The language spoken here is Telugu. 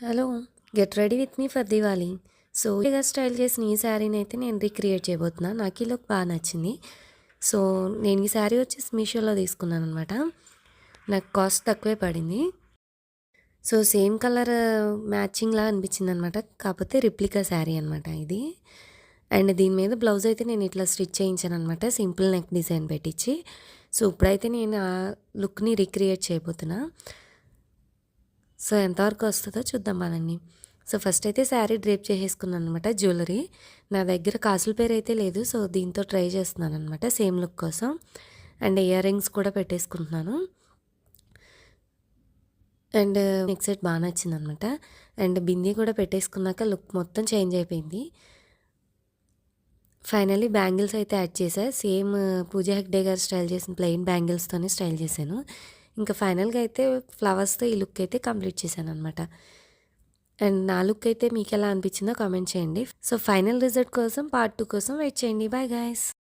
Hello! Get ready with me for Diwali. So, ఇగా స్టైల్ చేసిన ఈ శారీనైతే నేను రీక్రియేట్ చేయబోతున్నా. నాకు ఈ లుక్ బాగా నచ్చింది. సో, నేను ఈ శారీ వచ్చేసి మీషోలో తీసుకున్నాననమాట. నాకు కాస్ట్ తక్కువే పడింది. సో, సేమ్ కలర్ మ్యాచింగ్‌లా అనిపించిందనమాట. కాకపోతే రిప్లికా శారీ అనమాట ఇది. అండ్ దీని మీద బ్లౌజ్ అయితే నేను ఇట్లా స్టిచ్ చేయించాననమాట. సింపుల్ నెక్ డిజైన్ పెట్టించి. సో, ఇప్పుడైతే నేను ఆ లుక్‌ని రీక్రియేట్ చేయబోతున్నా. సో, ఎంతవరకు వస్తదో చూద్దాం పదండి. సో, ఫస్ట్ అయితే శారీ డ్రేప్ చేసేసుకున్నాననమాట జ్యువెలరీ. నా దగ్గర కాసుల పేరైతే లేదు. సో, దీంతో ట్రై చేస్తున్నాననమాట సేమ్ లుక్ కోసం. అండ్ ఇయర్ రింగ్స్ కూడా పెట్టేసుకుంటున్నాను. అండ్ నెక్ సెట్ బాగా నచ్చిందనమాట. అండ్ బిందీ కూడా పెట్టేసుకున్నాక లుక్ మొత్తం చేంజ్ అయిపోయింది. ఫైనల్లీ బ్యాంగిల్స్ అయితే యాడ్ చేశా. సేమ్ పూజా హెగ్డే గారు స్టైల్ చేసిన ప్లెయిన్ బ్యాంగిల్స్‌తోనే స్టైల్ చేశాను. ఇంకా ఫైనల్‌గా అయితే ఫ్లవర్స్‌తో ఈ లుక్ అయితే కంప్లీట్ చేశాననమాట. అండ్ నా లుక్ అయితే మీకెలా అనిపించిందో కామెంట్ చేయండి. సో, ఫైనల్ రిజల్ట్ కోసం పార్ట్ 2 కోసం వెయిట్ చేయండి. Bye guys.